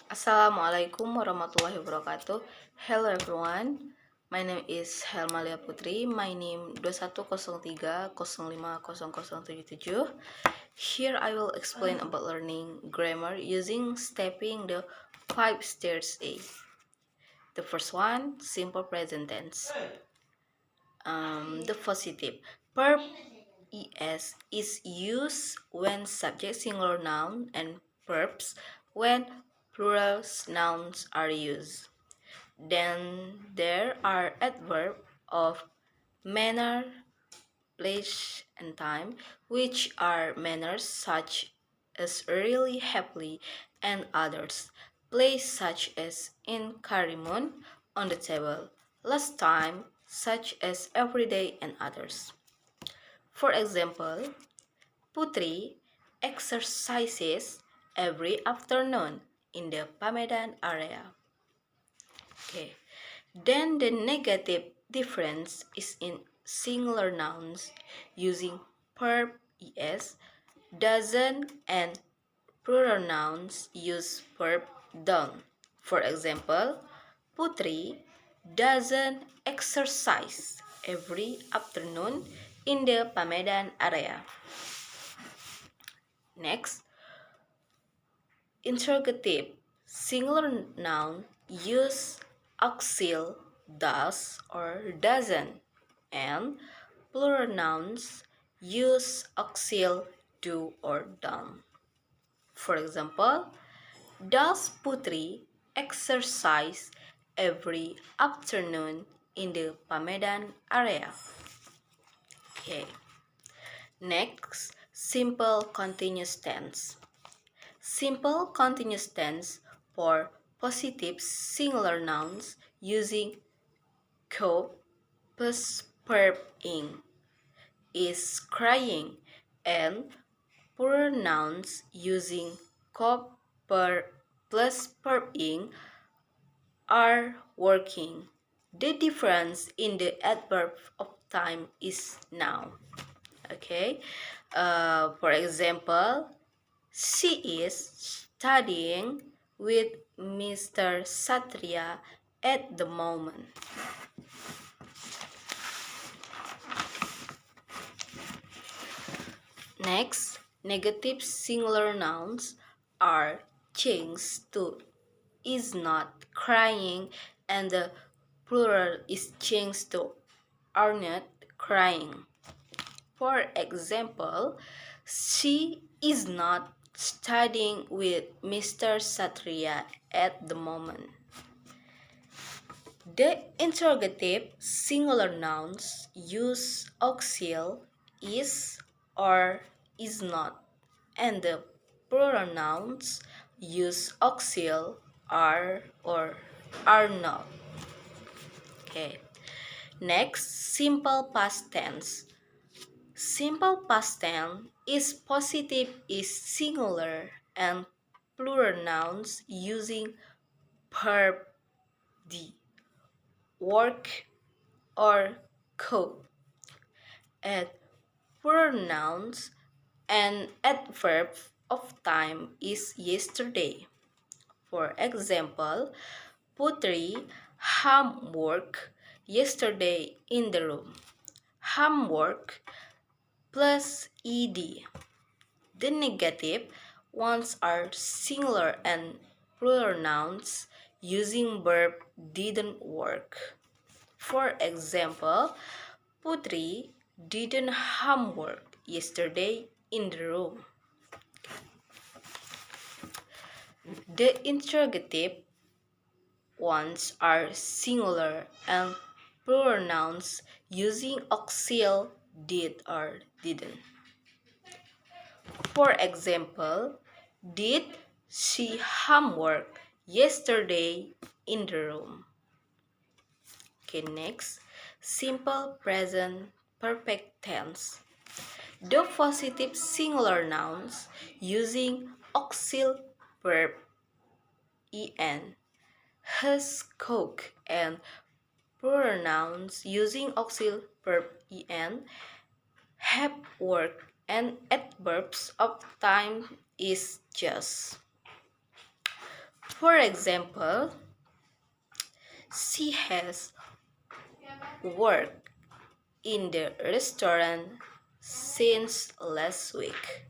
Assalamualaikum warahmatullahi wabarakatuh. Hello everyone. My name is Helmalia Putri. My name 2103050077. Here I will explain about learning grammar using stepping the 5 stairs A. The first one, simple present tense. The positive verb es is used when subject singular noun and verbs when plural nouns are used. Then there are adverbs of manner, place, and time, which are manners such as really, happily, and others. Place such as in Karimun, on the table. Last time, such as every day, and others. For example, Putri exercises every afternoon in the Pamedan area. Okay. Then the negative difference is in singular nouns using verb es, doesn't, and plural nouns use verb don't. For example, Putri doesn't exercise every afternoon in the Pamedan area. Next, interrogative singular noun use auxil does or doesn't, and plural nouns use auxil do or don't. For example, does Putri exercise every afternoon in the Pamedan area? Okay. Next, simple continuous tense. Simple continuous tense for positive singular nouns using could plus verb ing is crying, and plural nouns using could plus verb ing are working. The difference in the adverb of time is now. Okay, for example, she is studying with Mr. Satria at the moment. Next, negative singular nouns are changed to is not crying, and the plural is changed to are not crying. For example, she is not studying with Mr. Satria at the moment. The interrogative singular nouns use auxil is or is not, and the plural nouns use auxil are or are not. Okay. Next, simple past tense. Simple past tense is positive is singular and plural nouns using verb d, work, or could. And plural nouns and adverb of time is yesterday. For example, Putri homework yesterday in the room. Homework plus ed. The negative ones are singular and plural nouns using verb didn't work. For example, Putri didn't homework yesterday in the room. The interrogative ones are singular and plural nouns using auxil did or didn't. For example, did she homework yesterday in the room? Okay, next, simple present perfect tense. The positive singular nouns using auxil verb en has cooked, and plural nouns using auxil verb en have worked, and adverbs of time is just. For example, she has worked in the restaurant since last week.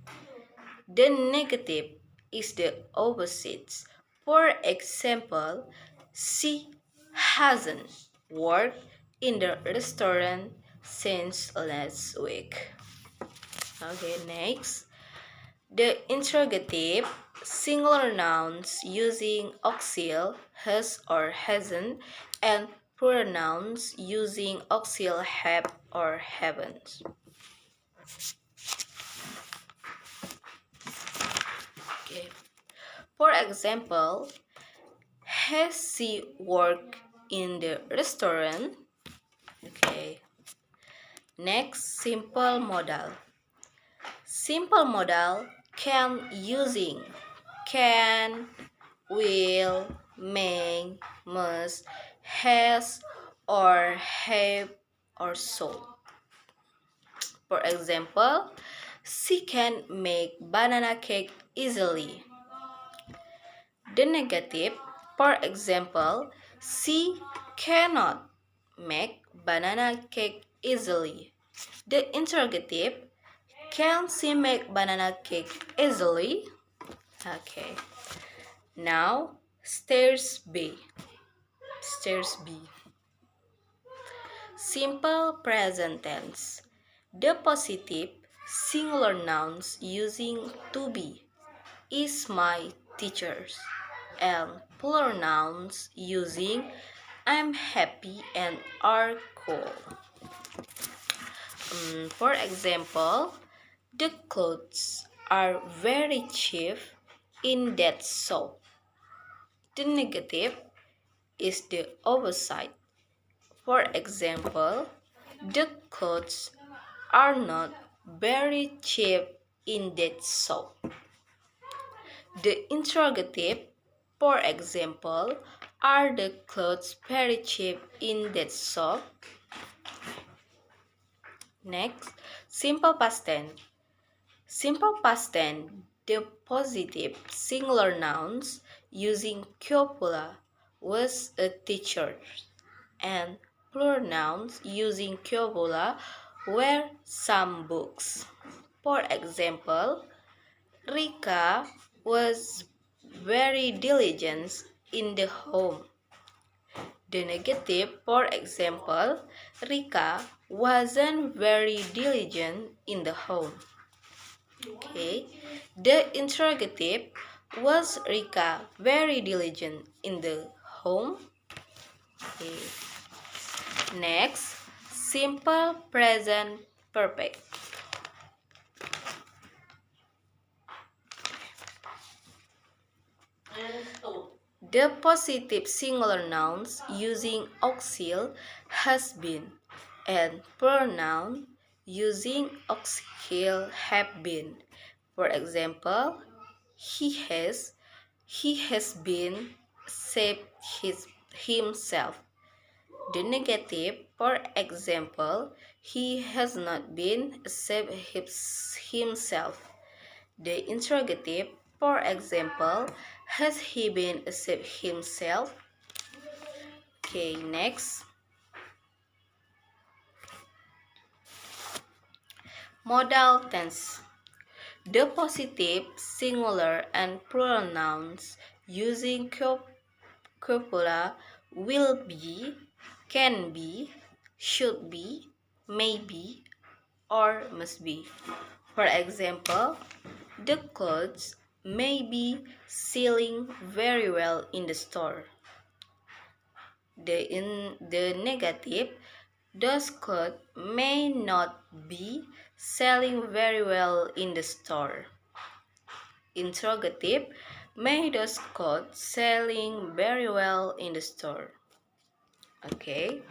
The negative is the opposite. For example, she hasn't worked in the restaurant since last week. Okay, next. The interrogative, singular nouns using auxiliary has or hasn't, and plural nouns using auxiliary have or haven't. Okay. For example, has she worked in the restaurant? Okay. Next, simple modal. Simple modal can using can, will, may, must, has, or have, or so. For example, she can make banana cake easily. The negative, for example, she cannot make banana cake easily. The interrogative, can she make banana cake easily? Okay. Now, stairs B. Stairs B. Simple present tense. The positive singular nouns using to be is my teachers, and plural nouns using I'm happy and are cool. For example, the clothes are very cheap in that shop. The negative is the opposite. For example, the clothes are not very cheap in that shop. The interrogative, for example, are the clothes very cheap in that shop? Next, simple past tense. Simple past tense, the positive singular nouns using copula was a teacher, and plural nouns using copula were some books. For example, Rika was very diligent in the home. The negative, for example, Rika wasn't very diligent in the home. Okay. The interrogative, was Rika very diligent in the home? Okay. Next, simple present perfect. The positive singular nouns using auxiliary has been, and pronoun using auxiliary have been. For example, he has been saved himself. The negative, for example, he has not been saved himself. The interrogative, for example, has he been saved himself? Okay, next. Modal tense. The positive, singular, and plural nouns using copula will be, can be, should be, may be, or must be. For example, the clothes may be selling very well in the store. The negative, those clothes may not be selling very well in the store. Interrogative, may those clothes selling very well in the store? Okay,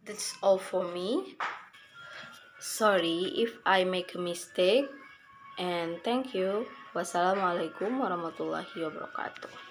that's all for me. Sorry if I make a mistake, and thank you. Wassalamualaikum warahmatullahi wabarakatuh.